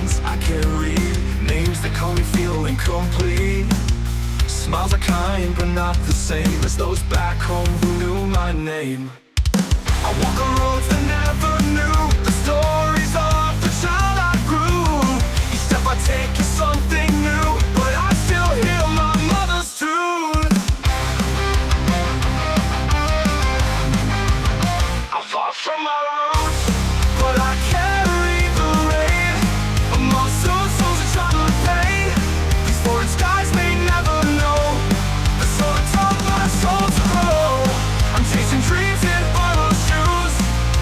signs I can't read, names that call me feel incomplete. Smiles are kind but not the same as those back home who knew my name. I walk on roads that never knew the stories of the child I grew. Each step I take is something new, but I still hear my mother's tune. I'm far from my roots, but I carry the rain among souls that try to pay. These foreign skies may never know the soul that taught my soul to grow. I'm chasing dreams in borrowed shoes,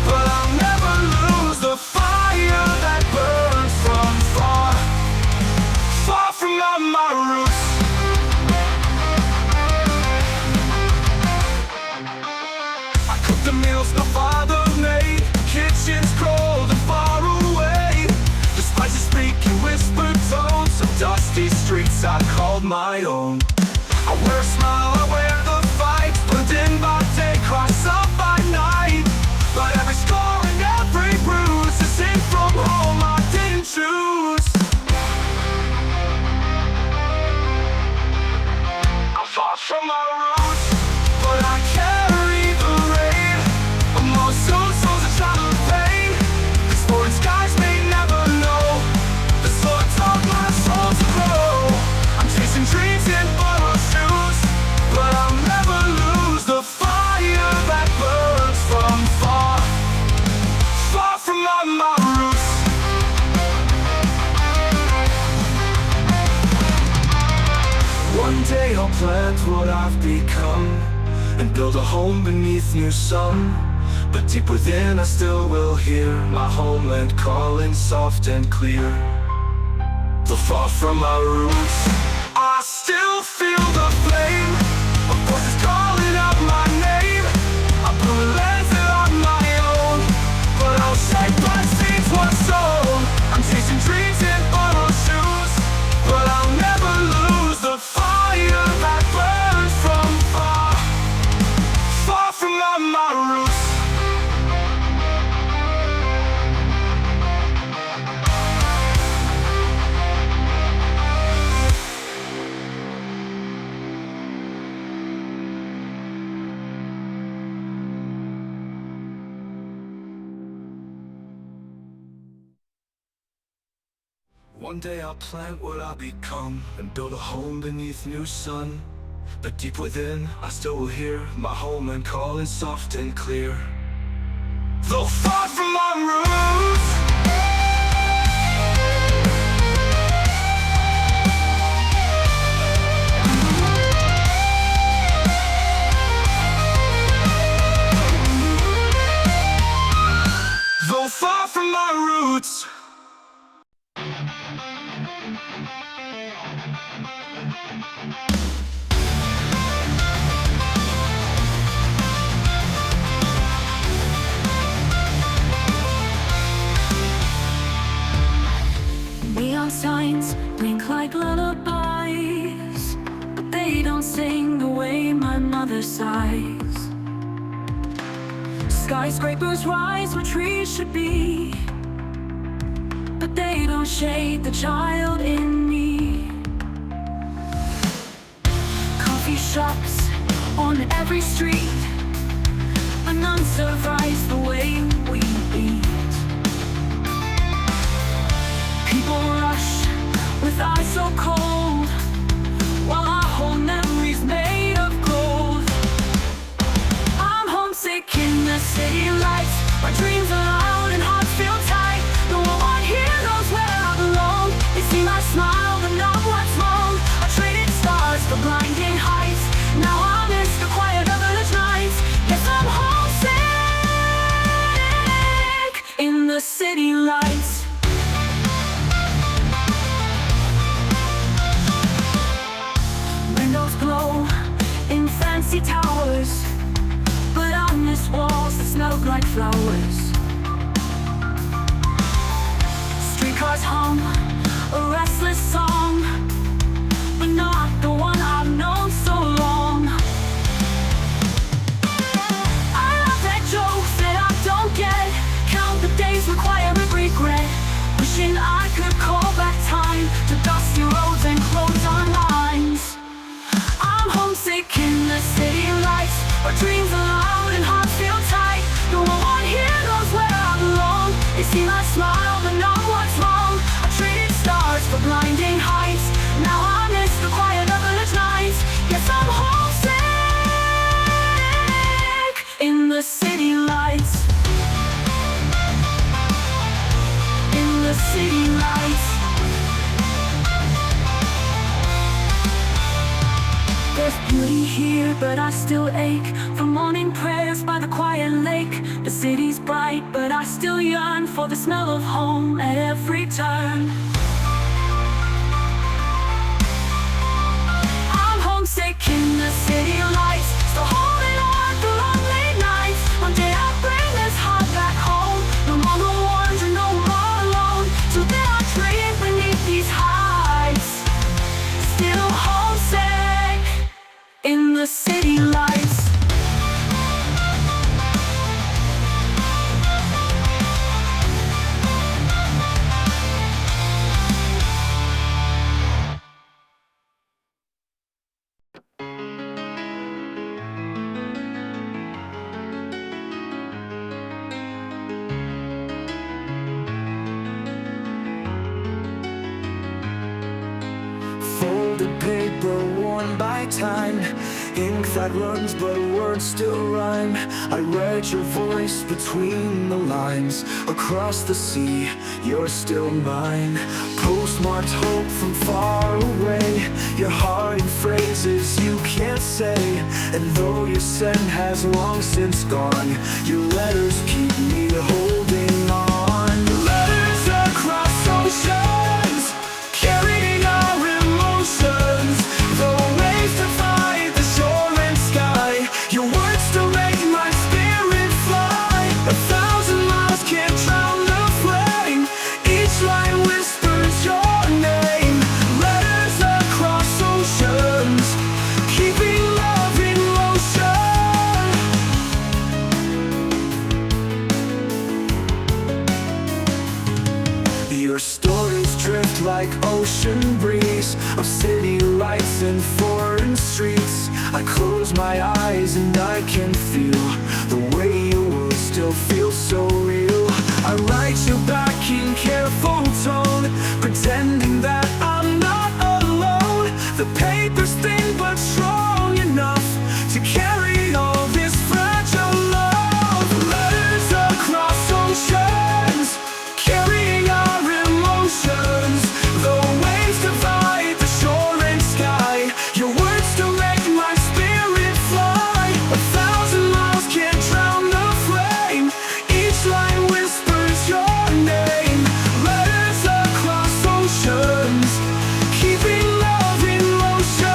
but I'll never lose the fire that burns from far, far from my roots. I cook the meals my father made, kitchens cold and far away. The spices speak in whispered tones of dusty streets I called my own. I wear a smile, I wear the fight, blend in by day, cross up by night. But every scar and every bruise is in from home I didn't choose. I'm far from my roots, but I carry the rain among souls that try to pay. These foreign skies may never know the soul that taught my soul to grow. I'm chasing dreams in borrowed shoes, but I'll never lose the fire that burns from far, far from my roots. One day I'll plant what I've become and build a home beneath new sun. But deep within I still will hear my homeland calling soft and clear. Though far from my roots, I still feel the flame of voices calling out my name. I blew lands that are my own, but I'll shape my seeds once sown. I'm chasing dreams in borrowed shoes, but I'll never lose the fire that burns from far, far from my roots. One day I'll plant what I become and build a home beneath new sun. But deep within I still will hear my homeland calling soft and clear. Though far from my roots, though far from my roots. Neon signs blink like lullabies, but they don't sing the way my mother sighs. Skyscrapers rise where trees should be, but they don't shade the child in me. Coffee shops on every street, but none survives the way we eat. People rush with eyes so cold, while I hold memories made of gold. I'm homesick in the city lights, my dreams are loud and hearts feel tight. No one here knows where I belong. They see my smile but not what's wrong. I traded stars for blinding heights, now I miss the quiet of village nights. Yes, I'm homesick in the city lights. Glow in fancy towers, but I miss walls that smelled like flowers. Streetcars hum a restless song, but not the one I've known so long. I laugh at jokes that I don't get, count the days with quiet regret, wishing I could call Our dreams are loud and hearts feel tight. No one here knows where I belong. They see my smile but know what's wrong. I traded stars for blinding heights. Now I miss the quiet of village nights. Yes, I'm homesick in the city lights. In the city lights. There's beauty here, but I still ache for morning prayers by the quiet lake. The city's bright, but I still yearn for the smell of home at every turn. I'm homesick in the city lights, still holding on through long late nights. One day I'll bring this heart back home. No more the wandering, no more alone. Till then I'll dream beneath these heights. Still homesick in the city lights. Folded paper worn by time, ink that runs but words still rhyme. I read your voice between the lines. Across the sea, you're still mine. Postmarked hope from far away. Your heart in phrases you can't say. And though your scent has long since gone, your letters keep me holding on. Letters across oceans, carrying our emotions. The waves divide the shore and sky. Your words still make my spirit fly. 1,000 miles can't drown the flame. Each line whispers your name. Letters across oceans, keeping love in motion. Your stories drift like ocean breeze, of city lights and foreign streets. I close my eyes and I can feel the way your words still feel so real. I write you back in careful tone, pretending that I'm not alone. The paper's thin but strong enough to carry all this fragile love. Letters across oceans, carrying our emotions. The waves divide the shore and sky. Your words still make my spirit fly. 1,000 miles can't drown the flame. Each line whispers your name. Letters across oceans, keeping love in motion.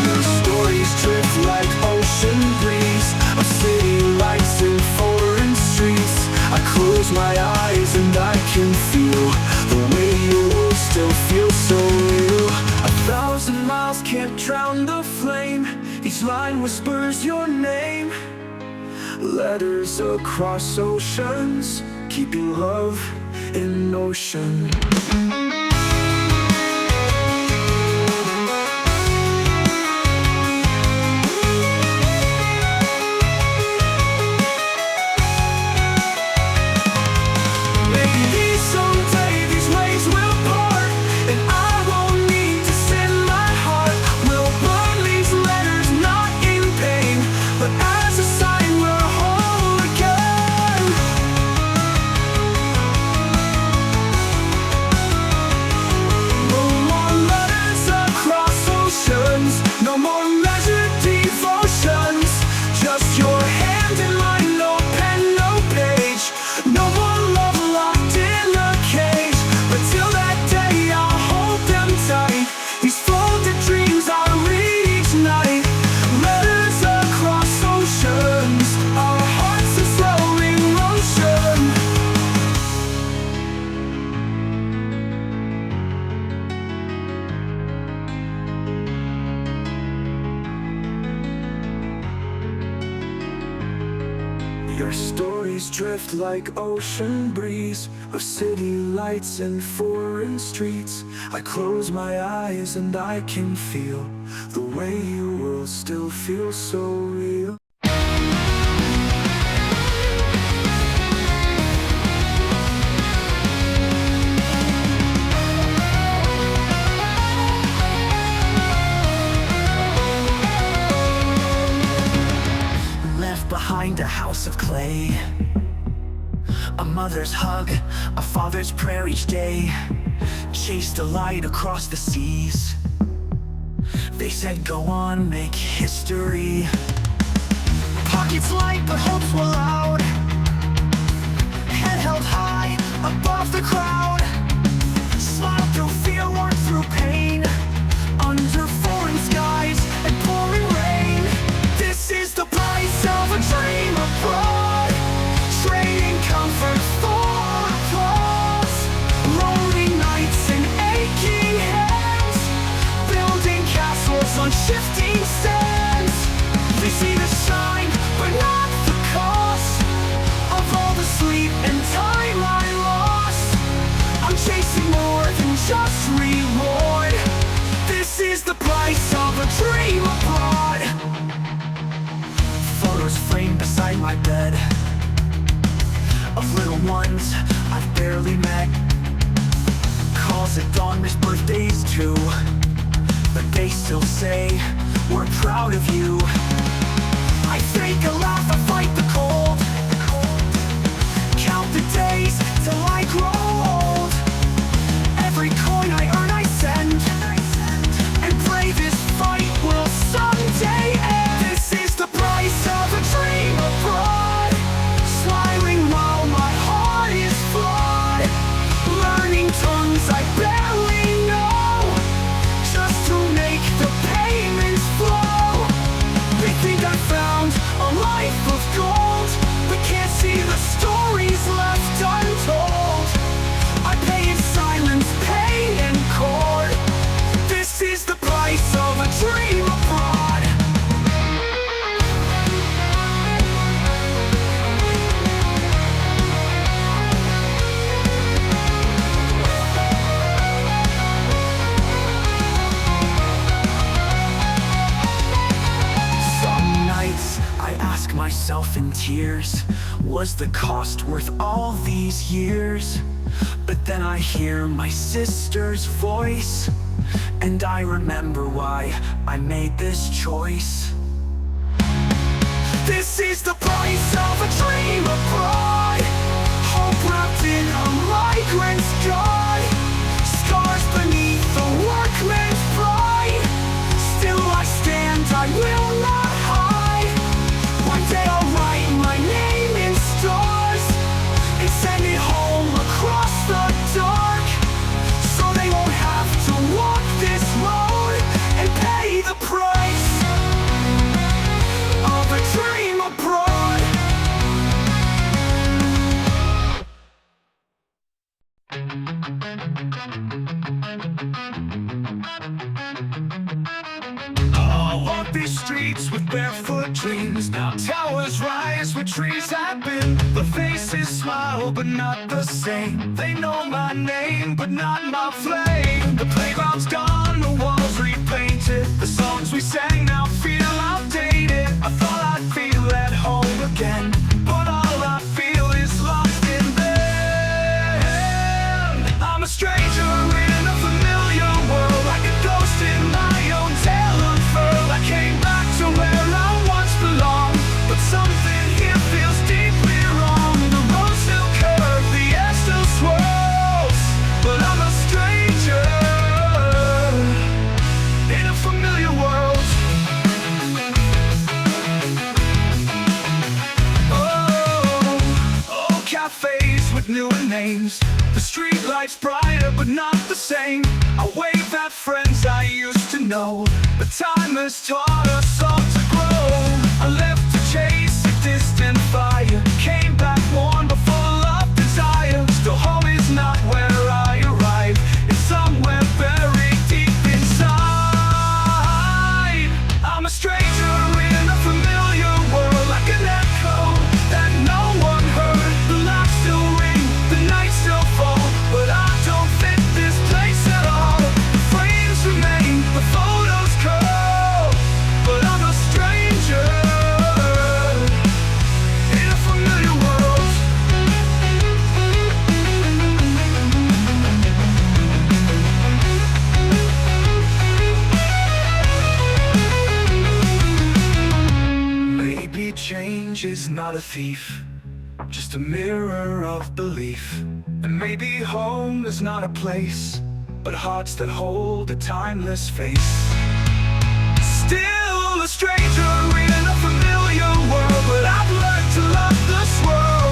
Your stories drift like ocean breeze, of city lights and foreign streets. I close my eyes and I can feel the way your words still feel so real. 1,000 miles can't drown the flame. Each line whispers your name. Letters across oceans, keeping love in motion. Maybe someday these waves will part, and I won't need to send my heart. We'll burn these letters not in pain, but as a sign we're whole again. drift like ocean breeze of city lights and foreign streets. I close my eyes and I can feel the way your world still feels so real. Behind a house of clay, a mother's hug, a father's prayer each day, chased a light across the seas. They said go on, make history. Pockets light but hopes were loud, head held high above the crowd. Smiled through fear, worked through pain, under foreign skies and pouring rain. This is the price of a dream abroad, trading comfort for applause. Lonely nights and aching hands, building castles on shifting sands. They see the shine, but not the cost of all the sleep and time I lost. I'm chasing more than just reward. This is the price of a dream abroad. Photos framed beside my bed of little ones I've barely met. Calls at dawn, missed birthdays too, but they still say, we're proud of you. I fake a laugh, I fight the cold, count the days till I grow old. Every coin I earn I send, and pray this fight will someday end. This is the price of a dream abroad, smiling while my heart is flawed, learning tongues I barely know, just to make the payments flow. They think I found a life of gold, but can't see the stories left untold. I pay in silence, pain and cord. This is the price of a dream abroad. Some nights I ask myself in tears, was the cost worth all these years? But then I hear my sister's voice, and I remember why I made this choice. This is the price of a dream abroad, hope wrapped in a migrant's joy, scars beneath the workman's pride. Still I stand, I will not hide. One day I'll write my name in stars and send it home across the dark, so they won't have to walk this road and pay the price of a dream abroad. I'll walk these streets with barefoot dreams. Now towers rise where trees have been. The faces smile but not the same. They know my name but not my flame. The playground's gone, the walls repainted. The songs we sang now feel outdated. I thought I'd feel at home again, but all I feel is lost in them. I'm a stranger in a familiar world, like a ghost in my own tale unfurled. I came back to where I once belonged, but something here feels deeply wrong. The road still curves, the air still swirls, but I'm a stranger in a familiar world. Oh, cafes with newer names, the street lights brighter but not the same. I wave at friends I used to know, but time has taught us all to grow. I left to chase a distant fire, came back warm but full of desire. Still home is not where I arrived, it's somewhere buried deep inside. I'm a stranger in a familiar world, like an echo that no one heard. a thief, just a mirror of belief. And maybe home is not a place, but hearts that hold a timeless face. Still a stranger in a familiar world, but I've learned to love the swirl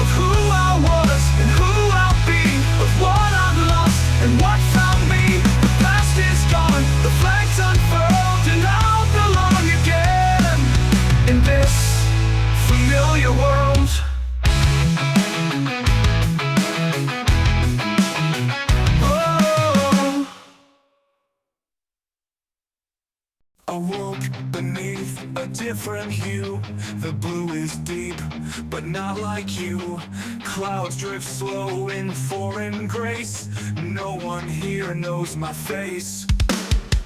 of who I was and who I'll be, of what I've lost and what found me. The past is gone, the flags unfurled, and I'll belong again in this familiar world. Awoke beneath a different hue. The blue is deep, but not like you. Clouds drift slow in foreign grace. No one here knows my face.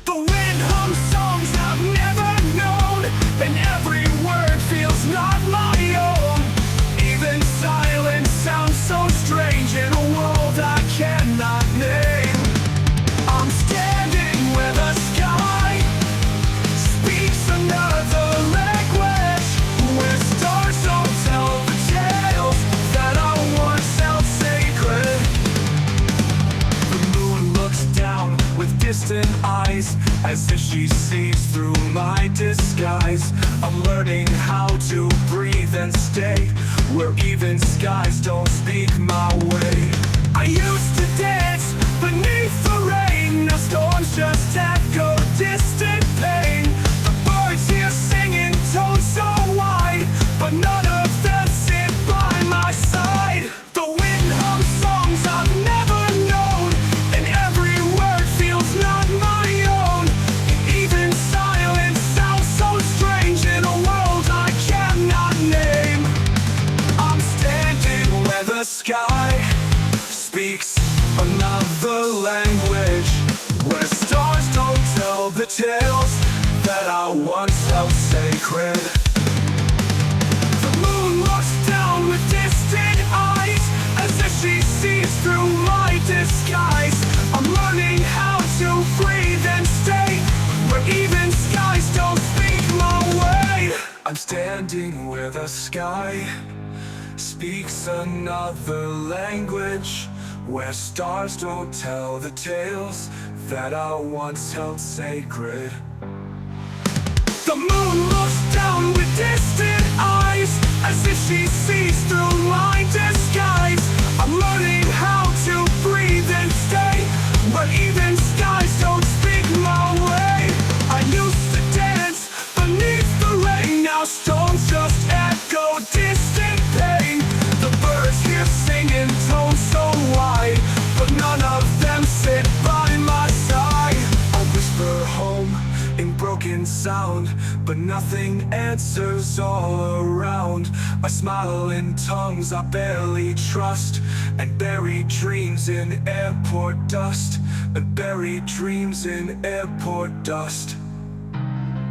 The wind hums songs I've never known, and every word feels not my own. Even silence sounds so strange in a world I cannot name. I'm standing where the sky speaks another language, where stars don't tell the tales that I once held sacred. The moon looks down with distant eyes, as if she sees through my disguise. I'm learning how to breathe and stay where even skies don't speak my way. I used to dance beneath the rain, now storms just echo distant pain. The birds here singing tones so wide, but none of them sit by my side. The wind hums songs I've never known, and every word feels not my own. Even silence sounds so strange in a world I cannot name. I'm standing where the sky speaks another language, where stars don't tell the tales that I once held sacred. The moon looks down with distant eyes, as if she sees through my disguise. I'm learning how to breathe and stay where even skies don't speak my way. I'm standing where the sky speaks another language, where stars don't tell the tales that I once held sacred. The moon looks down with distant eyes, as if she sees through my disguise. I'm learning how to breathe and stay where even skies don't speak my way. I used to dance beneath the rain, now stones just echo distant pain. The birds here singing tones so wide, but none of them sit by my side. I whisper home in broken sound, but nothing answers all around. I smile in tongues I barely trust, and bury dreams in airport dust, and bury dreams in airport dust.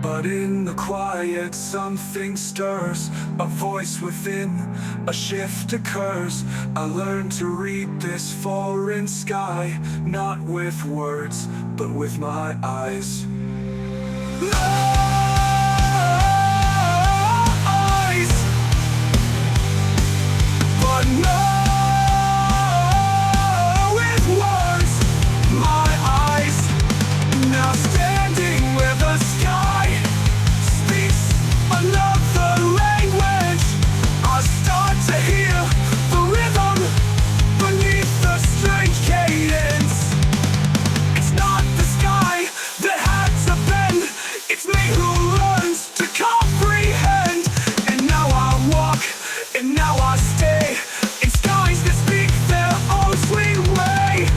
But in the quiet something stirs, a voice within, a shift occurs. I learn to read this foreign sky, not with words, but with my eyes. Eyes, but no with words, my eyes. Now standing where the sky speaks another language, I start to hear the rhythm beneath the strange cadence. It's not the sky that had to bend, it's me who learns to comprehend. And now I walk, and now I stay in skies that speak their own sweet way.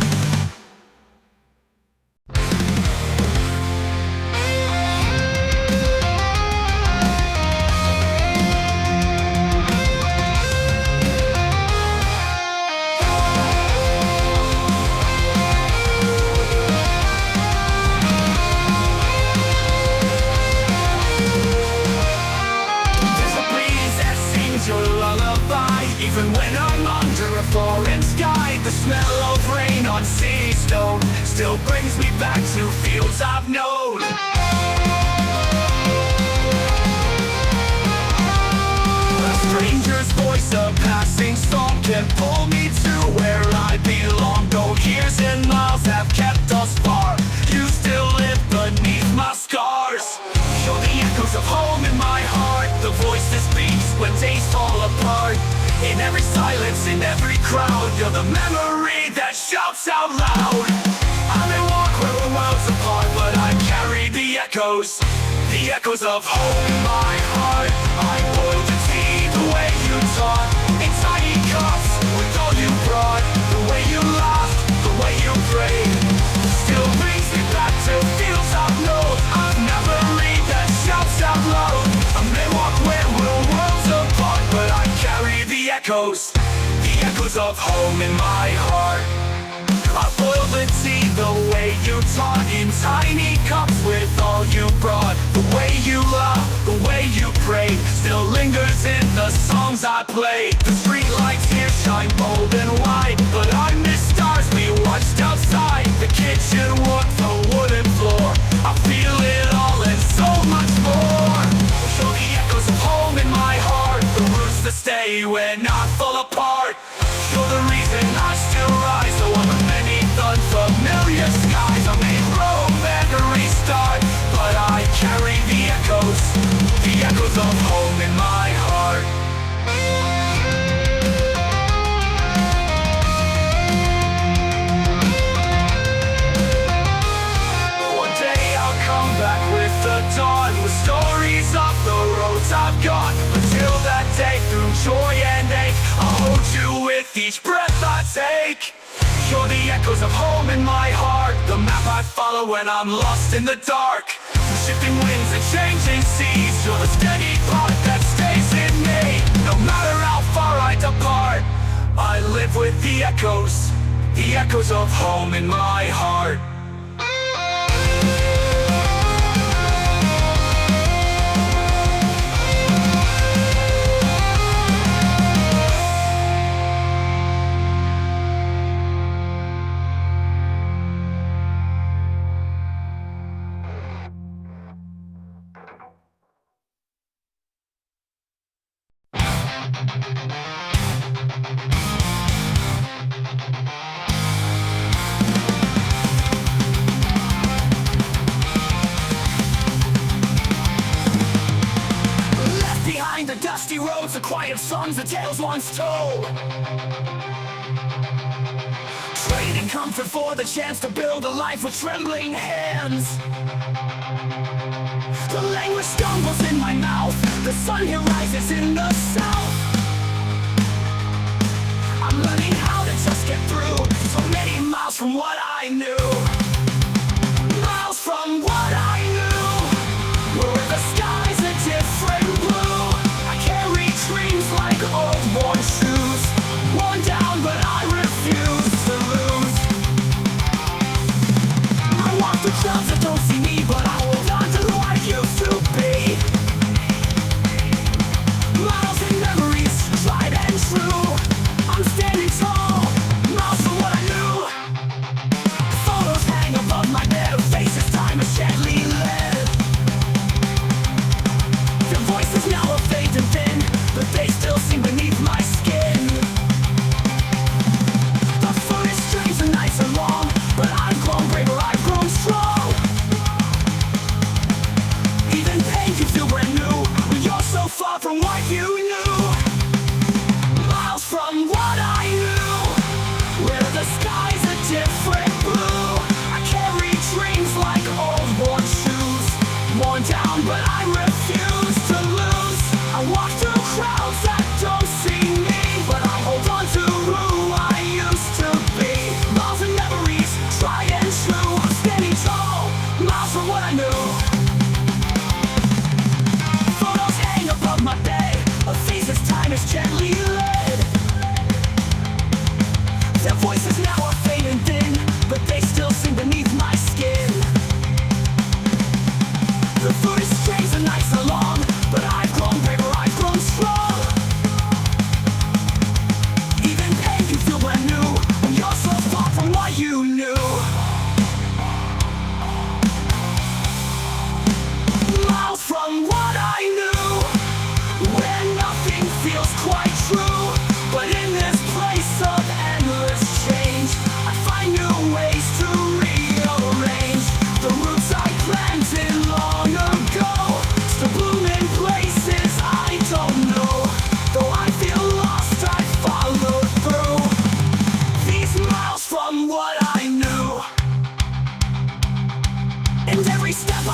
There's a breeze that sings your lullaby, even when I'm under a foreign sky. The smell of rain on sea stone still brings me back to fields I've known. A every crowd. You're the memory that shouts out loud. I may walk where the world's apart, but I carry the echoes of home in my heart. I boiled the tea the way you taught, in tiny cups with all you brought. The way you laughed, the way you prayed, still brings me back to fields I've known. I've never read that shouts out loud. I may walk where we're worlds apart, but I carry the echoes of home in my heart. I boiled the tea the way you taught, in tiny cups with all you brought. The way you laughed, the way you prayed, still lingers in the songs I play. The street lights here shine bold and wide, but I miss stars we watched outside. The kitchen warmth, the wooden floor, I feel it all and so much more. Show the echoes of home in my heart, the roots that stay when I fall apart. You're the reason I still rise, though I'm beneath unfamiliar skies. I may roam and restart, but I carry the echoes of home in my heart. One day I'll come back with the dawn, with stories of the roads I've gone. Until that day, through joy and ache, I'll hold you with each breath I take. You're the echoes of home in my heart, the map I follow when I'm lost in the dark. Through shifting winds and changing seas, you're the steady part that stays in me. No matter how far I depart, I live with the echoes of home in my heart. The dusty roads, the quiet songs, the tales once told, trading comfort for the chance to build a life with trembling hands. The language stumbles in my mouth, the sun here rises in the south. I'm learning how to just get through, so many miles from what I knew. Miles from what I knew, where the sky's a different blue. Dreams like old worn shoes, worn down but I refuse to lose. I walk the clouds that don't see me, but I hold on to who I used to be. Miles in memory.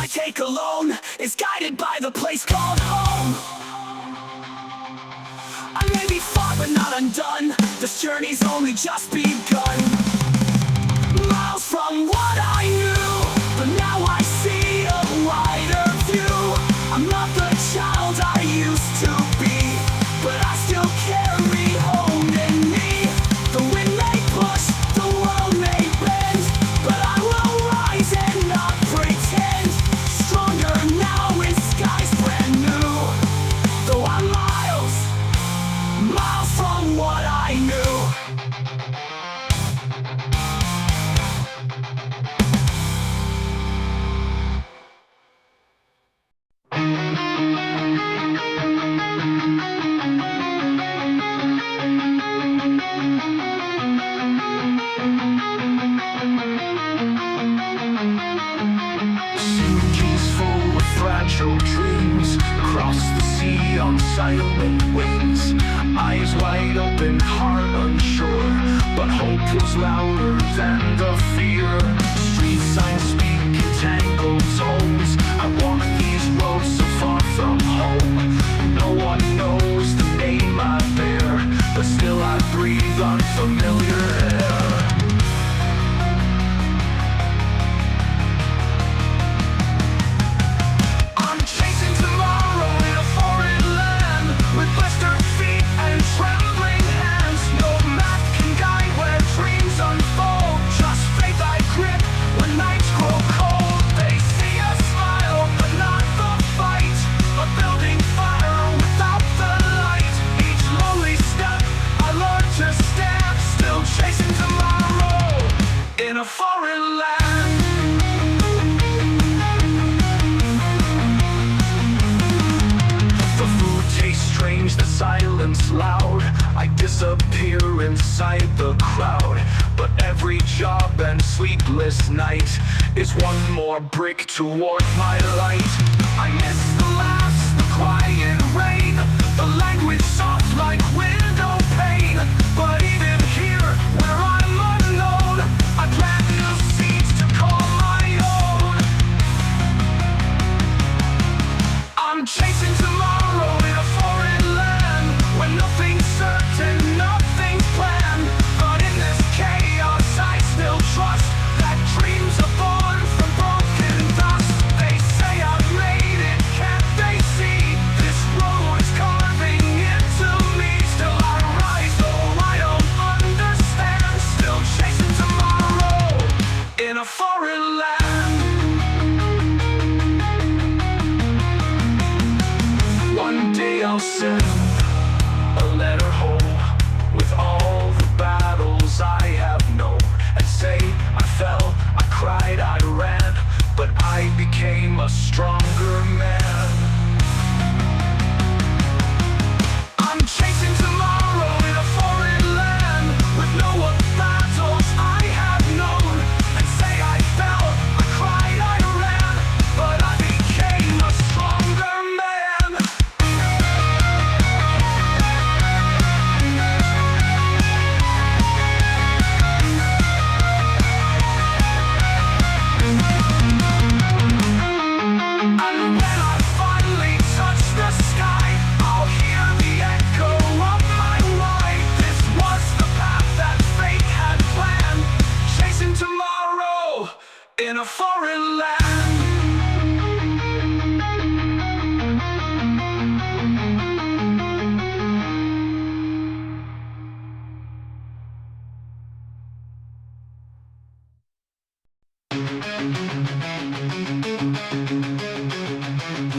I take alone is guided by the place called home. I may be far but not undone. This journey's only just begun. Miles from what I knew, but now I see a wider view. I'm not the child I used to be, but I still carry home in me. The wind may push, the world may bend, but I will rise and not pretend. Stronger now in skies brand new, though I'm miles, miles from what I knew. Suitcase full of fragile dreams, across the sea on silent wings. Eyes wide open, heart unsure, but hope was louder than the fear. Street signs speak in tangled tones. I walk these roads so far from home. No one knows the name I bear, but still I breathe unfamiliar air. I'm chasing tomorrow in a foreign land, with blistered feet and trembling hands. No map can guide where dreams unfold, just faith I grip when nights grow cold. They see a smile, but not the fight, a building fire without the light. Each lonely step I learn to stand, still chasing tomorrow in a foreign land. The food tastes strange, the silence loud. I disappear inside the crowd, but every job and sleepless night is one more brick toward my light. I miss the laughs, the quiet rain, the language soft like window pane. But even here, where I'm unknown, I plant new seeds to call my own. I'm chasing tomorrow in a foreign land, where nothing's certain, nothing's planned. But in this chaos I still trust that dreams are born from broken dust. They say I've made it, can't they see? This road is carving into me. Still I rise, though I don't understand. Still chasing tomorrow in a foreign land. One day I'll send a letter home with all the battles I have known, and say I fell, I cried, I ran, but I became a stronger man. I'm chasing tomorrow in a foreign land, with no battles I have known, and say I fell, I cried, I ran, but I became a stronger man. And when I finally touch the sky, I'll hear the echo of my ride. This was the path that fate had planned, chasing tomorrow in a foreign land.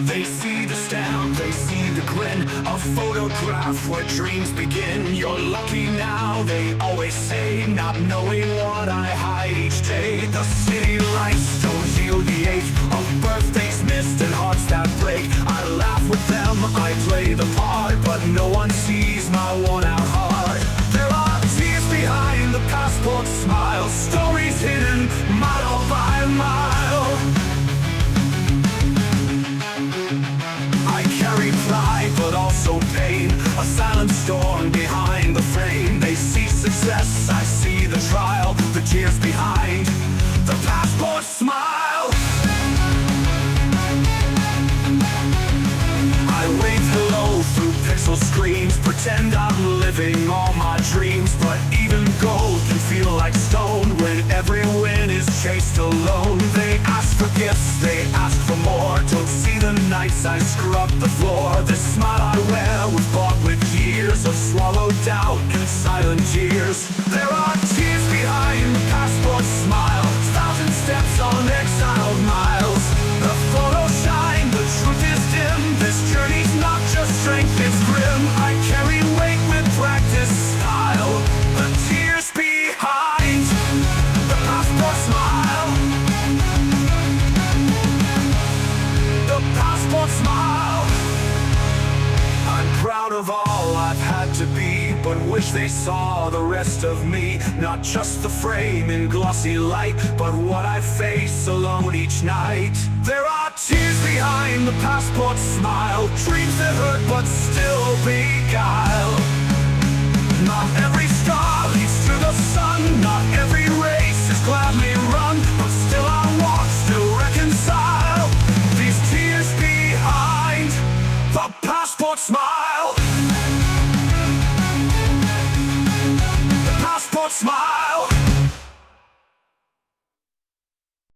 They see the stamp, they see the grin, a photograph where dreams begin. You're lucky now, they always say, not knowing what I hide each day. The city lights don't heal the ache of birthdays missed and hearts that break. I laugh with them, I play the part, but no one sees my worn out heart. There are tears behind the passport smile, stories hidden mile by mile. I carry pride, but also pain, a silent storm behind the frame. They see success, I see the trial, the tears behind the passport smile. pixel screens pretend I'm living all my dreams. But even gold can feel like stone when every win is chased alone. They ask for gifts, they ask for more. Don't see the nights I scrub the floor. This smile I wear was bought with years of swallowed doubt and silent tears. There are tears behind the passport smile, 1,000 steps on exiled miles. The photos shine, the truth is dim. This journey's not just strength, it's grim. I carry weight with practice style. The tears behind the passport smile. The passport smile. I'm proud of all I've had to be, but wish they saw the rest of me. Not just the frame in glossy light, but what I face alone each night. There are tears behind the passport smile, dreams that hurt but still beguile. Not every star leads to the sun, not every race is gladly run, but still I walk, still reconcile. These tears behind the passport smile. The passport smile.